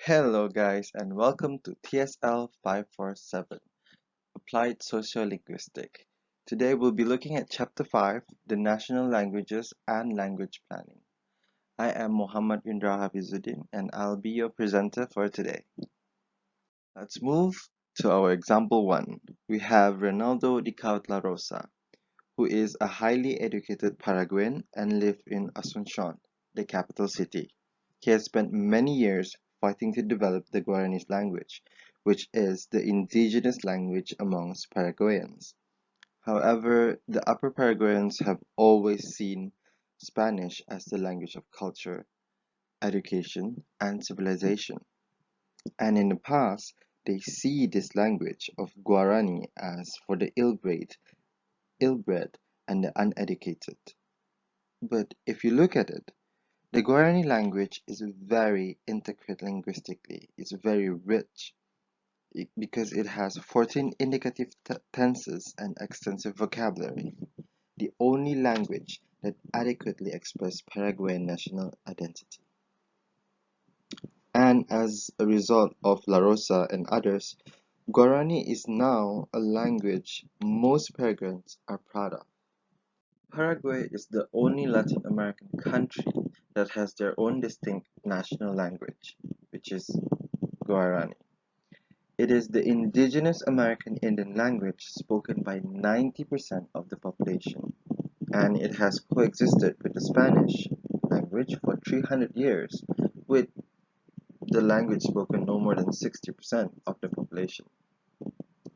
Hello guys and welcome to TSL 547, Applied Sociolinguistic. Today we'll be looking at Chapter 5, the National Languages and Language Planning. I am Muhammad Indra Hafizuddin and I'll be your presenter for today. Let's move to our example 1. We have Ronaldo de Cautla Rosa, who is a highly educated Paraguayan and lives in Asunción, the capital city. He has spent many years fighting to develop the Guarani language, which is the indigenous language amongst Paraguayans. However, the Upper Paraguayans have always seen Spanish as the language of culture, education, and civilization. And in the past, they see this language of Guarani as for the ill-bred, and the uneducated. But if you look at it, the Guarani language is very intricate linguistically. It's very rich because it has 14 indicative tenses and extensive vocabulary, the only language that adequately expresses Paraguayan national identity. And as a result of La Rosa and others, Guarani is now a language most Paraguayans are proud of. Paraguay is the only Latin American country that has their own distinct national language, which is Guarani. It is the indigenous American Indian language spoken by 90% of the population, and it has coexisted with the Spanish language for 300 years, with the language spoken no more than 60% of the population.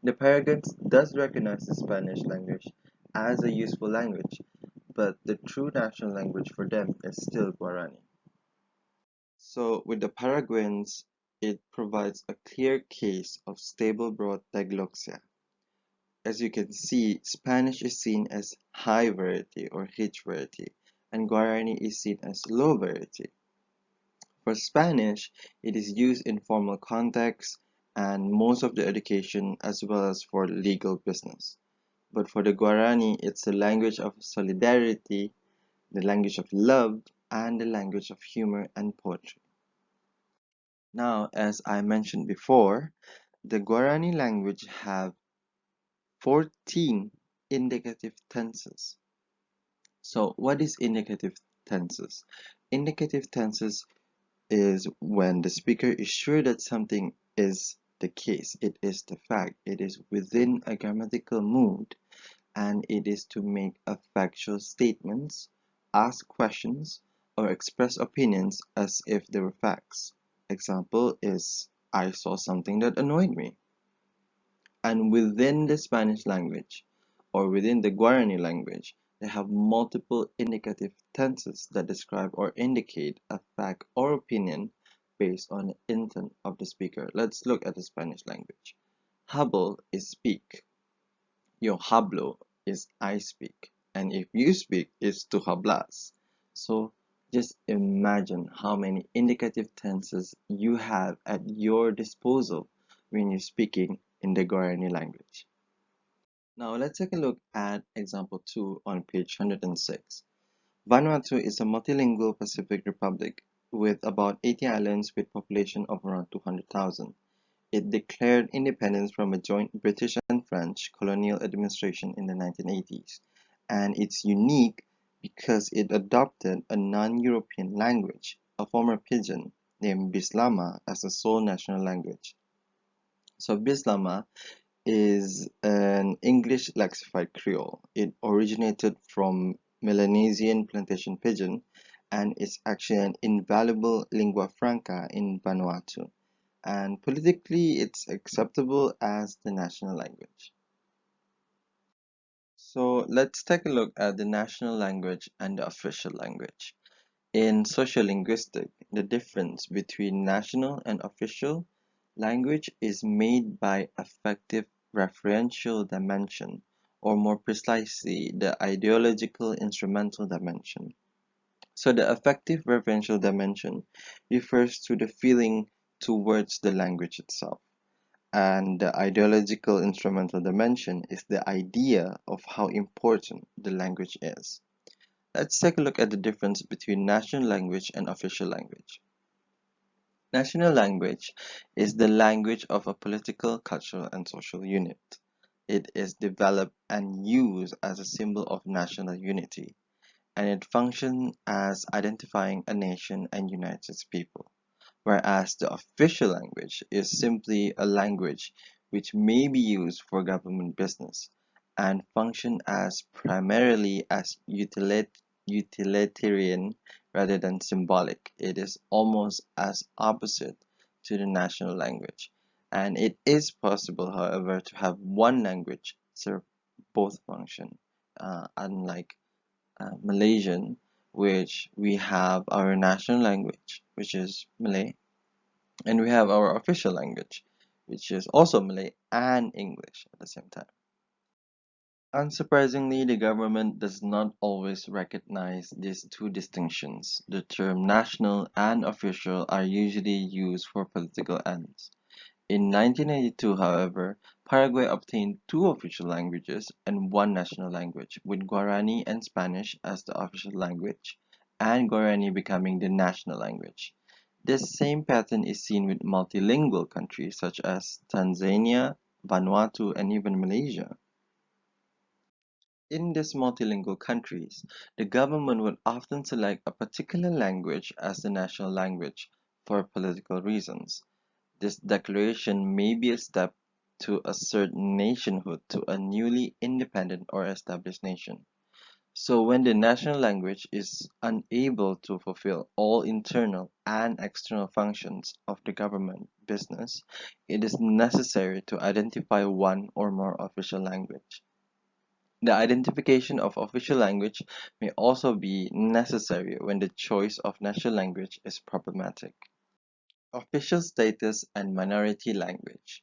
The Paraguayans does recognize the Spanish language as a useful language, but the true national language for them is still Guarani. So with the Paraguayans, it provides a clear case of stable broad digloxia. As you can see, Spanish is seen as high variety or H variety, and Guarani is seen as low variety. For Spanish, it is used in formal contexts and most of the education as well as for legal business. But for the Guarani, it's the language of solidarity, the language of love, and the language of humor and poetry. Now, as I mentioned before, the Guarani language have 14 indicative tenses. So, what is indicative tenses? Indicative tenses is when the speaker is sure that something is the case, it is the fact, it is within a grammatical mood, and it is to make a factual statements, ask questions, or express opinions as if they were facts. Example is, I saw something that annoyed me. And within the Spanish language, or within the Guarani language, they have multiple indicative tenses that describe or indicate a fact or opinion based on the intent of the speaker. Let's look at the Spanish language. Hablo is speak. Yo hablo is I speak. And if you speak, it's tu hablas. So just imagine how many indicative tenses you have at your disposal when you're speaking in the Guarani language. Now let's take a look at example 2 on page 106. Vanuatu is a multilingual Pacific republic with about 80 islands with population of around 200,000. It declared independence from a joint British and French colonial administration in the 1980s, and it's unique because it adopted a non-European language, a former pidgin, named Bislama as the sole national language. So Bislama is an English lexified Creole. It originated from Melanesian plantation pidgin and is actually an invaluable lingua franca in Vanuatu. And politically, it's acceptable as the national language. So let's take a look at the national language and the official language. In sociolinguistic, the difference between national and official language is made by affective referential dimension, or more precisely, the ideological instrumental dimension. So the affective referential dimension refers to the feeling towards the language itself, and the ideological instrumental dimension is the idea of how important the language is. Let's take a look at the difference between national language and official language. National language is the language of a political, cultural, and social unit. It is developed and used as a symbol of national unity, and it functions as identifying a nation and unites its people. Whereas the official language is simply a language which may be used for government business and function as primarily as utilitarian rather than symbolic. It is almost as opposite to the national language. And it is possible, however, to have one language serve both function, unlike Malaysian, which we have our national language, which is Malay, and we have our official language, which is also Malay and English at the same time. Unsurprisingly, the government does not always recognize these two distinctions. The term national and official are usually used for political ends. In 1992, however, Paraguay obtained two official languages and one national language, with Guarani and Spanish as the official language, and Guarani becoming the national language. This same pattern is seen with multilingual countries such as Tanzania, Vanuatu, and even Malaysia. In these multilingual countries, the government would often select a particular language as the national language for political reasons. This declaration may be a step to assert nationhood to a newly independent or established nation. So when the national language is unable to fulfill all internal and external functions of the government business, it is necessary to identify one or more official language. The identification of official language may also be necessary when the choice of national language is problematic. Official status and minority language.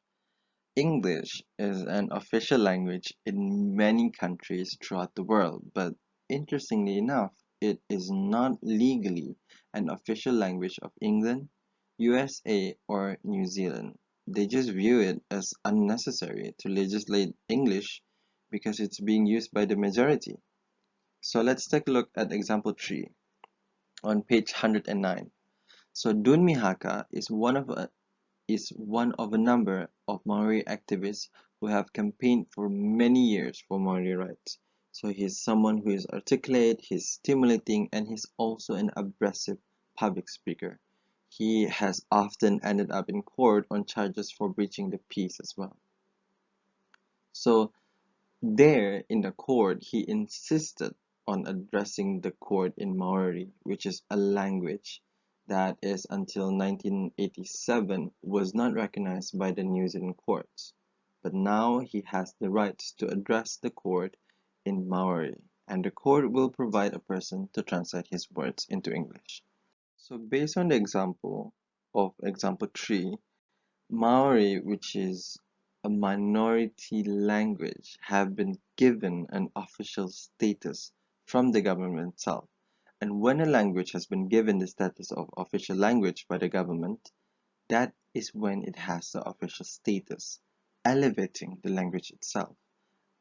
English is an official language in many countries throughout the world, but interestingly enough, it is not legally an official language of England, USA, or New Zealand. They just view it as unnecessary to legislate English because it's being used by the majority. So let's take a look at example 3 on page 109. So Dunmihaka is one of a number of Maori activists who have campaigned for many years for Maori rights. So he's someone who is articulate, he's stimulating, and he's also an abrasive public speaker. He has often ended up in court on charges for breaching the peace as well. So there in the court, he insisted on addressing the court in Maori, which is a language that is until 1987 was not recognized by the New Zealand courts. But now he has the rights to address the court in Maori, and the court will provide a person to translate his words into English. So based on the example of example 3, Maori, which is a minority language, have been given an official status from the government itself. And when a language has been given the status of official language by the government, that is when it has the official status, elevating the language itself.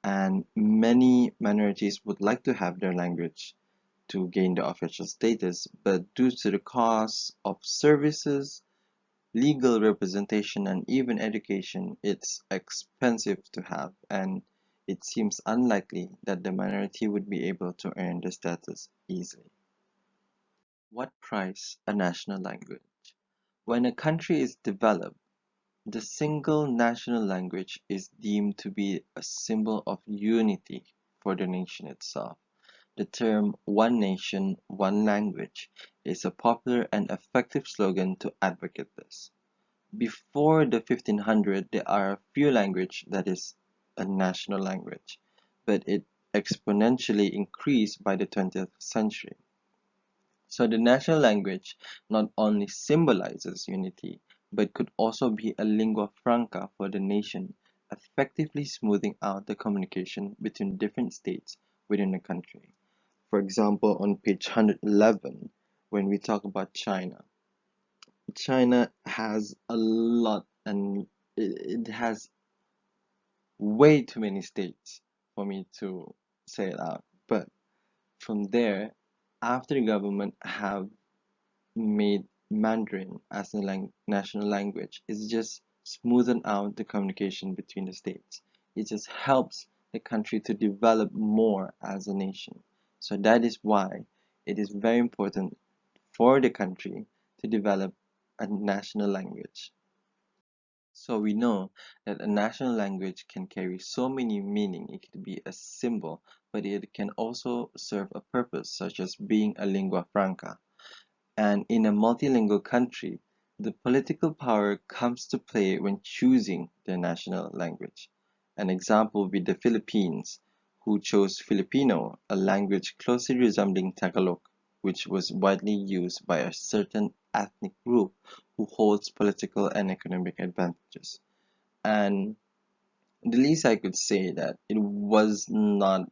And many minorities would like to have their language to gain the official status, but due to the cost of services, legal representation, and even education, it's expensive to have, and it seems unlikely that the minority would be able to earn the status easily. What price a national language? When a country is developed, the single national language is deemed to be a symbol of unity for the nation itself. The term one nation, one language is a popular and effective slogan to advocate this. Before the 1500, there are a few languages that is a national language, but it exponentially increased by the 20th century. So the national language not only symbolizes unity, but could also be a lingua franca for the nation, effectively smoothing out the communication between different states within a country. For example, on page 111, when we talk about China, China has a lot and it has way too many states for me to say it out. But from there, after the government have made Mandarin as a national language is just smoothen out the communication between the states. It just helps the country to develop more as a nation. So that is why it is very important for the country to develop a national language. So we know that a national language can carry so many meaning. It could be a symbol, but it can also serve a purpose, such as being a lingua franca. And in a multilingual country, the political power comes to play when choosing their national language. An example would be the Philippines, who chose Filipino, a language closely resembling Tagalog, which was widely used by a certain ethnic group who holds political and economic advantages. And the least I could say that it was not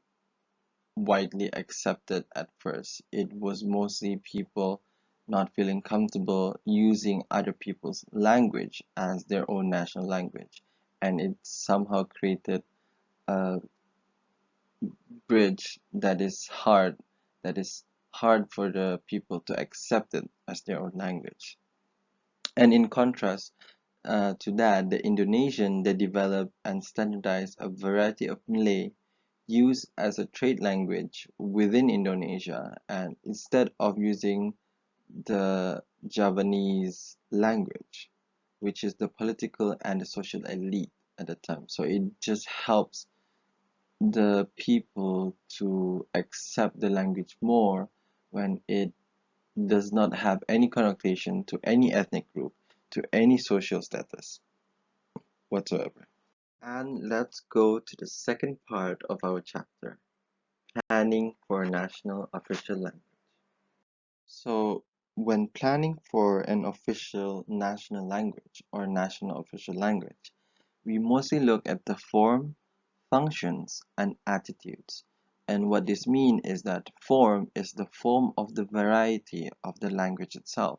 widely accepted at first. It was mostly people not feeling comfortable using other people's language as their own national language. And it somehow created a bridge that is hard for the people to accept it as their own language. And in contrast to that, the Indonesian, they developed and standardized a variety of Malay used as a trade language within Indonesia, and instead of using the Javanese language, which is the political and the social elite at the time. So it just helps the people to accept the language more when it does not have any connotation to any ethnic group, to any social status whatsoever. And let's go to the second part of our chapter, planning for a national official language. So, when planning for an official national language or national official language, we mostly look at the form, functions, and attitudes. And what this means is that form is the form of the variety of the language itself,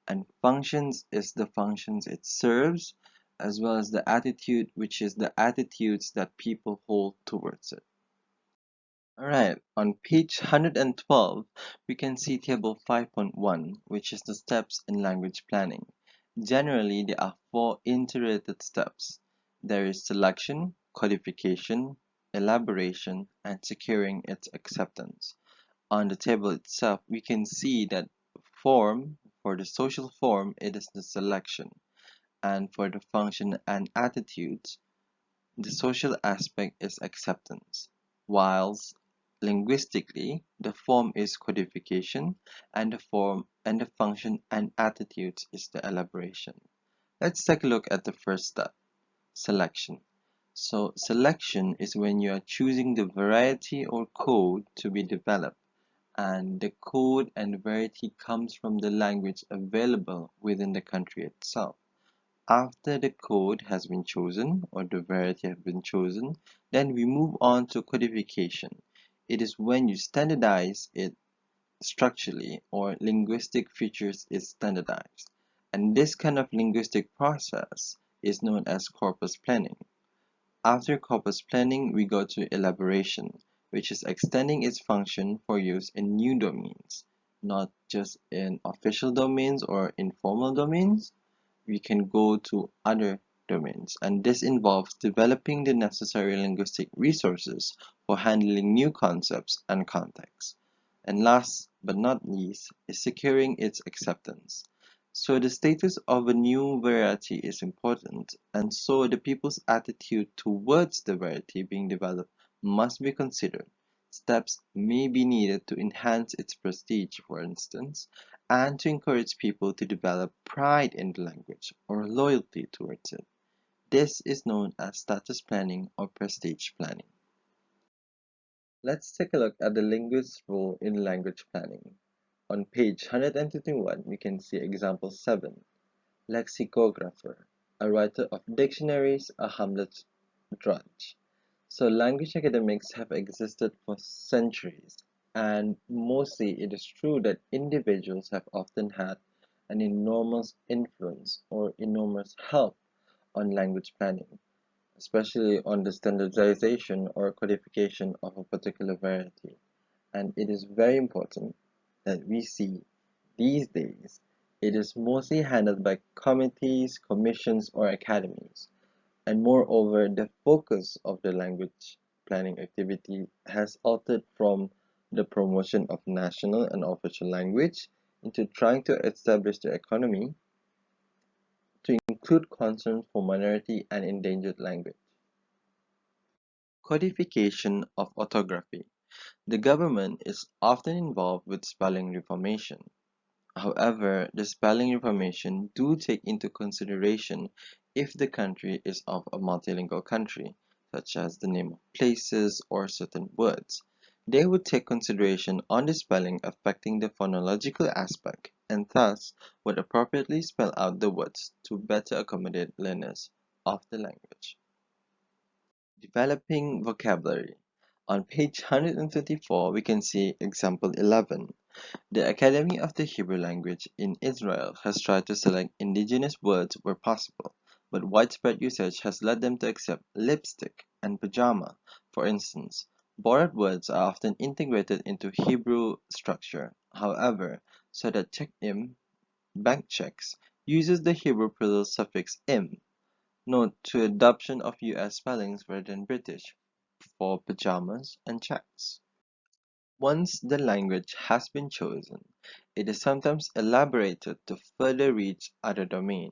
and functions is the functions it serves, as well as the attitude, which is the attitudes that people hold towards it. Alright, on page 112, we can see table 5.1, which is the steps in language planning. Generally, there are four interrelated steps. There is selection, codification, elaboration, and securing its acceptance. On the table itself, we can see that form, for the social form, it is the selection, and for the function and attitudes, the social aspect is acceptance, whilst linguistically, the form is codification, and the function and attitudes is the elaboration. Let's take a look at the first step, selection. So selection is when you are choosing the variety or code to be developed, and the code and variety comes from the language available within the country itself. After the code has been chosen or the variety has been chosen, then we move on to codification. It is when you standardize it structurally or linguistic features is standardized. And this kind of linguistic process is known as corpus planning. After corpus planning, we go to elaboration, which is extending its function for use in new domains, not just in official domains or informal domains. We can go to other domains, and this involves developing the necessary linguistic resources for handling new concepts and contexts. And last but not least is securing its acceptance. So the status of a new variety is important, and so the people's attitude towards the variety being developed must be considered. Steps may be needed to enhance its prestige, for instance, and to encourage people to develop pride in the language or loyalty towards it. This is known as status planning or prestige planning. Let's take a look at the linguist's role in language planning. On page 151, we can see example 7, lexicographer, a writer of dictionaries, a Hamlet drudge. So language academics have existed for centuries, and mostly it is true that individuals have often had an enormous influence or enormous help on language planning, especially on the standardization or codification of a particular variety. And it is very important that we see these days It is mostly handled by committees, commissions, or academies, and moreover, the focus of the language planning activity has altered from the promotion of national and official language into trying to establish the economy to include concerns for minority and endangered language. Codification of orthography. The government is often involved with spelling reformation. However, the spelling reformation do take into consideration if the country is of a multilingual country, such as the name of places or certain words. They would take consideration on the spelling affecting the phonological aspect, and thus would appropriately spell out the words to better accommodate learners of the language. Developing vocabulary. On page 134, we can see example 11. The Academy of the Hebrew Language in Israel has tried to select indigenous words where possible, but widespread usage has led them to accept lipstick and pajama. For instance, borrowed words are often integrated into Hebrew structure. However, so that check-im, bank checks, uses the Hebrew plural suffix im. Note to adoption of US spellings rather than British for pajamas and checks. Once the language has been chosen, it is sometimes elaborated to further reach other domain.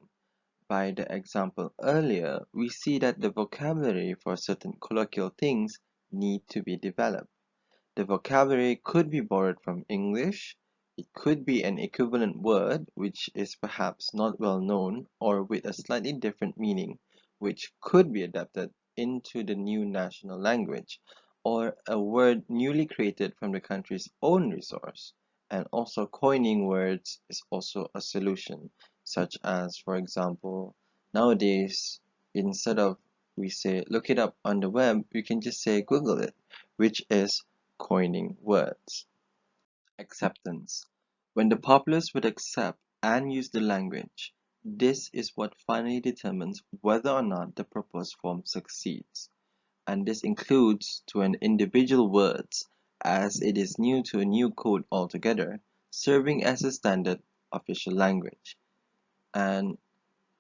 By the example earlier, we see that the vocabulary for certain colloquial things need to be developed. The vocabulary could be borrowed from English, it could be an equivalent word which is perhaps not well known or with a slightly different meaning, which could be adapted into the new national language, or a word newly created from the country's own resource. And also coining words is also a solution, such as, for example, nowadays, instead of we say look it up on the web, we can just say Google it, which is coining words. Acceptance. When the populace would accept and use the language, this is what finally determines whether or not the proposed form succeeds. And this includes to an individual words, as it is new to a new code altogether, serving as a standard official language. And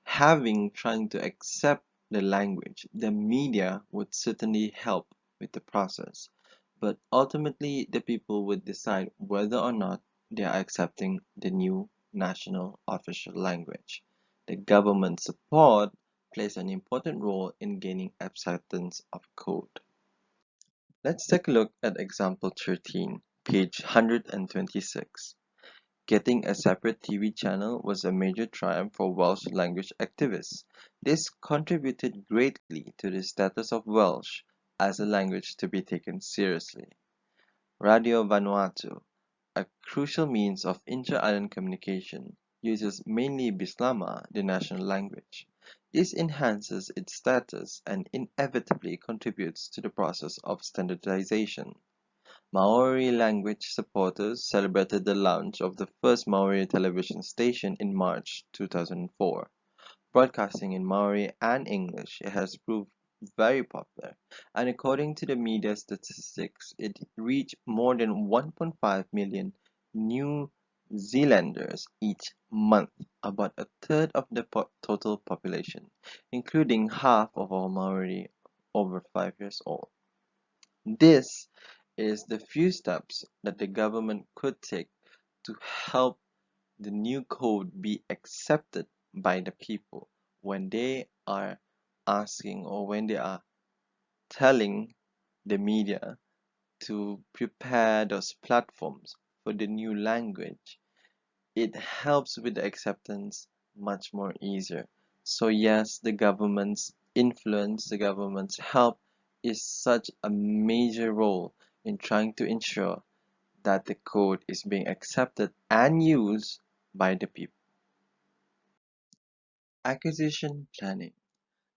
having trying to accept the language, the media would certainly help with the process. But ultimately, the people would decide whether or not they are accepting the new national official language. The government support plays an important role in gaining acceptance of code. Let's take a look at example 13, page 126. Getting a separate TV channel was a major triumph for Welsh language activists. This contributed greatly to the status of Welsh as a language to be taken seriously. Radio Vanuatu, a crucial means of inter-island communication, uses mainly Bislama, the national language. This enhances its status and inevitably contributes to the process of standardization. Maori language supporters celebrated the launch of the first Maori television station in March 2004. Broadcasting in Maori and English, it has proved very popular, and according to the media statistics, it reached more than 1.5 million New Zealanders each month, about a third of the total population, including half of all Maori over 5 years old. This is the few steps that the government could take to help the new code be accepted by the people when they are asking or when they are telling the media to prepare those platforms for the new language. It helps with the acceptance much more easier. So yes, the government's influence, the government's help is such a major role in trying to ensure that the code is being accepted and used by the people. Acquisition planning.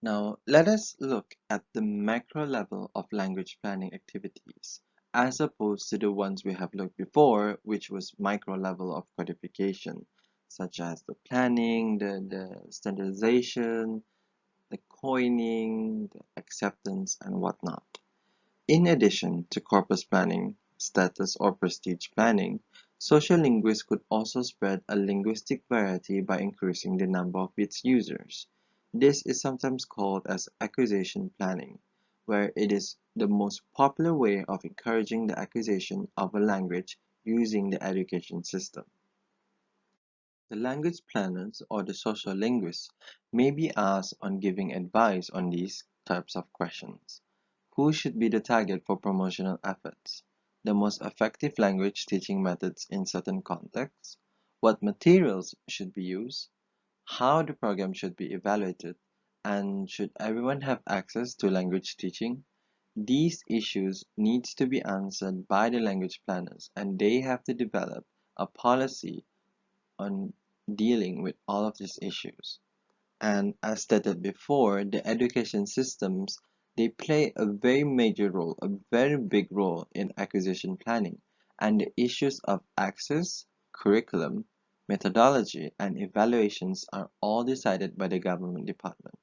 Now, let us look at the macro level of language planning activities, as opposed to the ones we have looked before, which was micro level of codification, such as the planning, the standardization, the coining, the acceptance, and whatnot. In addition to corpus planning, status or prestige planning, Sociolinguists could also spread a linguistic variety by increasing the number of its users. This is sometimes called as acquisition planning, where it is the most popular way of encouraging the acquisition of a language using the education system. The language planners or the sociolinguists may be asked on giving advice on these types of questions. Who should be the target for promotional efforts? The most effective language teaching methods in certain contexts? What materials should be used? How the program should be evaluated? And should everyone have access to language teaching? These issues needs to be answered by the language planners, and they have to develop a policy on dealing with all of these issues. And as stated before, the education systems, they play a very major role, a very big role in acquisition planning. And the issues of access, curriculum, methodology, and evaluations are all decided by the government department.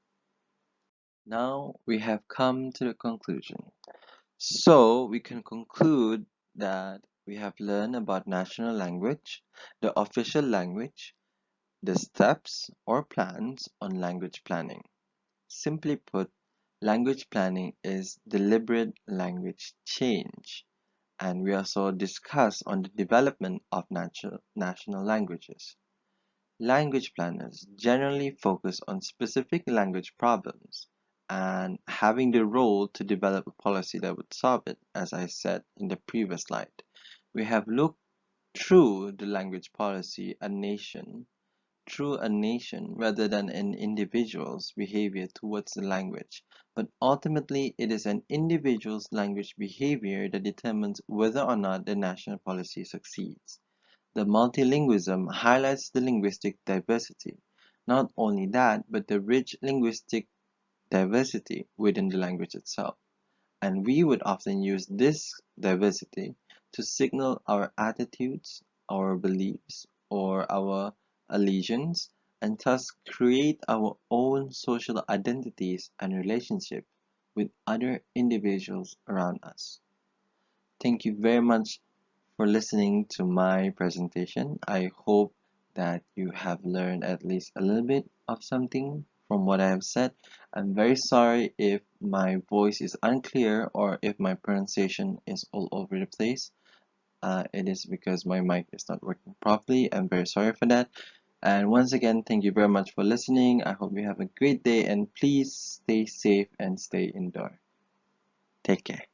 Now we have come to the conclusion. So we can conclude that we have learned about national language, the official language, the steps or plans on language planning. Simply put, language planning is deliberate language change, and we also discuss on the development of national languages. Language planners generally focus on specific language problems and having the role to develop a policy that would solve it, as I said in the previous slide. We have looked through the language policy through a nation rather than an individual's behavior towards the language, but ultimately it is an individual's language behavior that determines whether or not the national policy succeeds. The multilingualism highlights the linguistic diversity. Not only that, but the rich linguistic diversity within the language itself. And we would often use this diversity to signal our attitudes, our beliefs, or our allegiance, and thus create our own social identities and relationships with other individuals around us. Thank you very much for listening to my presentation. I hope that you have learned at least a little bit of something from what I have said. I'm very sorry if my voice is unclear or if my pronunciation is all over the place. It is because my mic is not working properly. I'm very sorry for that. And once again, thank you very much for listening. I hope you have a great day and please stay safe and stay indoor. Take care.